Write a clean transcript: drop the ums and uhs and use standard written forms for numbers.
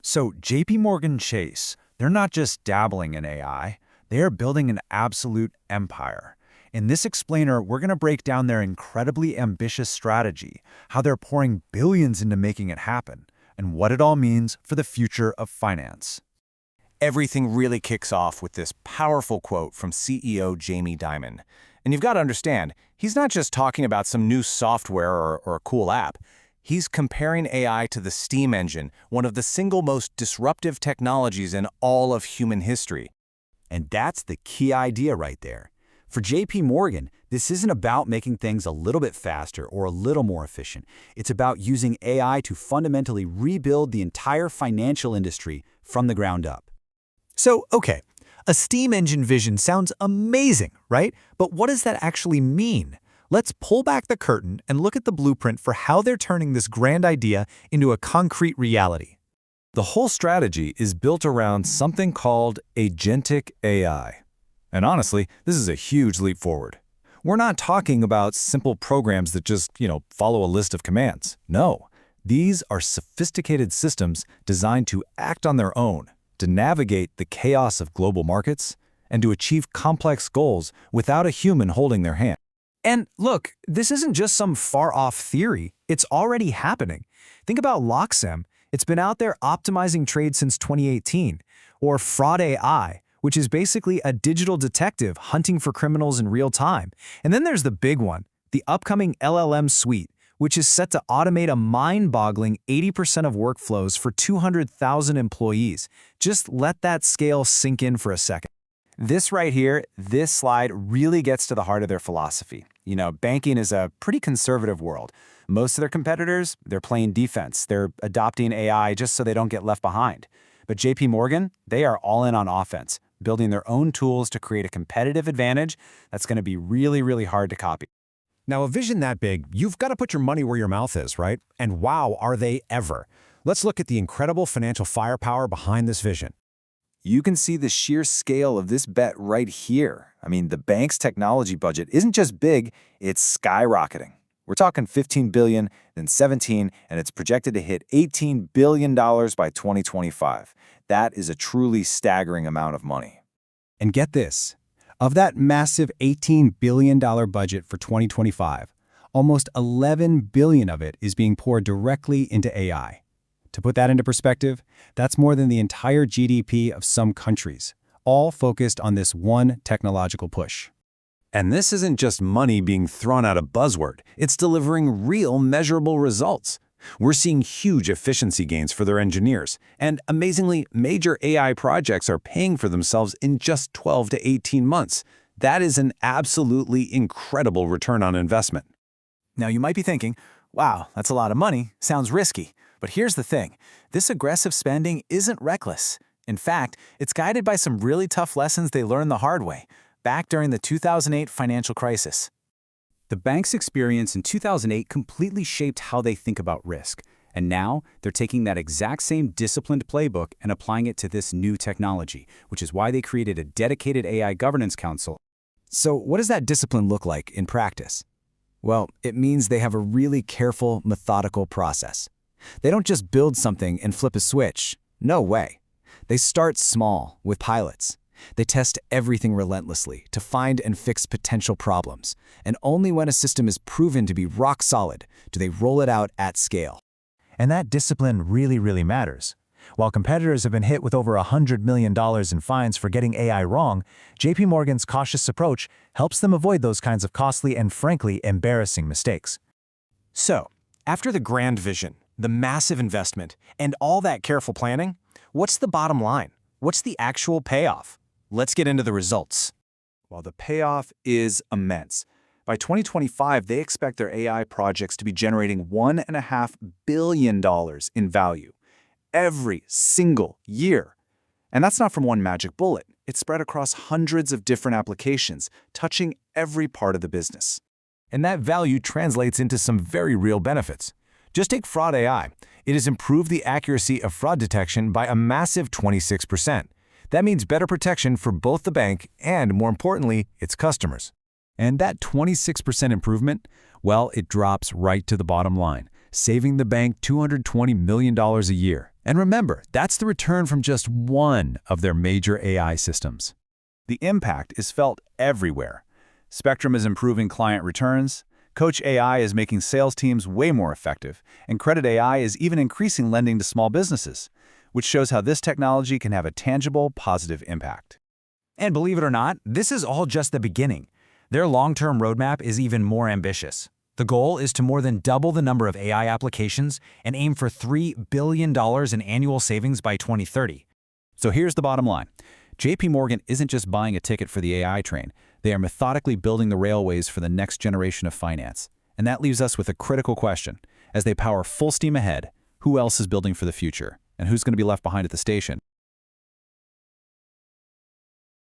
So JPMorgan Chase, they're not just dabbling in AI, they are building an absolute empire. In this explainer, we're going to break down their incredibly ambitious strategy, how they're pouring billions into making it happen, and what it all means for the future of finance. Everything really kicks off with this powerful quote from CEO Jamie Dimon. And you've got to understand, he's not just talking about some new software or a cool app. He's comparing AI to the steam engine, one of the single most disruptive technologies in all of human history. And that's the key idea right there. For JP Morgan, this isn't about making things a little bit faster or a little more efficient. It's about using AI to fundamentally rebuild the entire financial industry from the ground up. So, okay, a steam engine vision sounds amazing, right? But what does that actually mean? Let's pull back the curtain and look at the blueprint for how they're turning this grand idea into a concrete reality. The whole strategy is built around something called agentic AI. And honestly, this is a huge leap forward. We're not talking about simple programs that just, follow a list of commands. No, these are sophisticated systems designed to act on their own, to navigate the chaos of global markets, and to achieve complex goals without a human holding their hand. And look, this isn't just some far-off theory. It's already happening. Think about Loxem. It's been out there optimizing trade since 2018. Or Fraud AI, which is basically a digital detective hunting for criminals in real time. And then there's the big one, the upcoming LLM suite, which is set to automate a mind-boggling 80% of workflows for 200,000 employees. Just let that scale sink in for a second. This right here, this slide really gets to the heart of their philosophy. Banking is a pretty conservative world. Most of their competitors, they're playing defense. They're adopting AI just so they don't get left behind. But JP Morgan, they are all in on offense, building their own tools to create a competitive advantage that's going to be really, really hard to copy. Now, a vision that big, you've got to put your money where your mouth is, right? And wow, are they ever. Let's look at the incredible financial firepower behind this vision. You can see the sheer scale of this bet right here. I mean, the bank's technology budget isn't just big, it's skyrocketing. We're talking $15 billion, then $17, and it's projected to hit $18 billion by 2025. That is a truly staggering amount of money. And get this, of that massive $18 billion budget for 2025, almost $11 billion of it is being poured directly into AI. To put that into perspective, that's more than the entire GDP of some countries, all focused on this one technological push. And this isn't just money being thrown out a buzzword. It's delivering real, measurable results. We're seeing huge efficiency gains for their engineers. And amazingly, major AI projects are paying for themselves in just 12 to 18 months. That is an absolutely incredible return on investment. Now, you might be thinking, wow, that's a lot of money. Sounds risky. But here's the thing. This aggressive spending isn't reckless. In fact, it's guided by some really tough lessons they learned the hard way, back during the 2008 financial crisis. The bank's experience in 2008 completely shaped how they think about risk. And now, they're taking that exact same disciplined playbook and applying it to this new technology, which is why they created a dedicated AI governance council. So what does that discipline look like in practice? Well, it means they have a really careful, methodical process. They don't just build something and flip a switch. No way. They start small, with pilots. They test everything relentlessly to find and fix potential problems. And only when a system is proven to be rock solid do they roll it out at scale. And that discipline really matters. While competitors have been hit with over $100 million in fines for getting AI wrong, JP Morgan's cautious approach helps them avoid those kinds of costly and frankly embarrassing mistakes. So, after the grand vision, the massive investment, and all that careful planning, what's the bottom line? What's the actual payoff? Let's get into the results. Well, the payoff is immense. By 2025, they expect their AI projects to be generating $1.5 billion in value every single year. And that's not from one magic bullet. It's spread across hundreds of different applications, touching every part of the business. And that value translates into some very real benefits. Just take Fraud AI. It has improved the accuracy of fraud detection by a massive 26%. That means better protection for both the bank and, more importantly, its customers. And that 26% improvement, well, it drops right to the bottom line, saving the bank $220 million a year And remember, that's the return from just one of their major AI systems. The impact is felt everywhere. Spectrum is improving client returns, Coach AI is making sales teams way more effective, and Credit AI is even increasing lending to small businesses, which shows how this technology can have a tangible, positive impact. And believe it or not, this is all just the beginning. Their long-term roadmap is even more ambitious. The goal is to more than double the number of AI applications and aim for $3 billion in annual savings by 2030. So here's the bottom line. JPMorgan isn't just buying a ticket for the AI train. They are methodically building the railways for the next generation of finance. And that leaves us with a critical question. As they power full steam ahead, who else is building for the future? And who's going to be left behind at the station?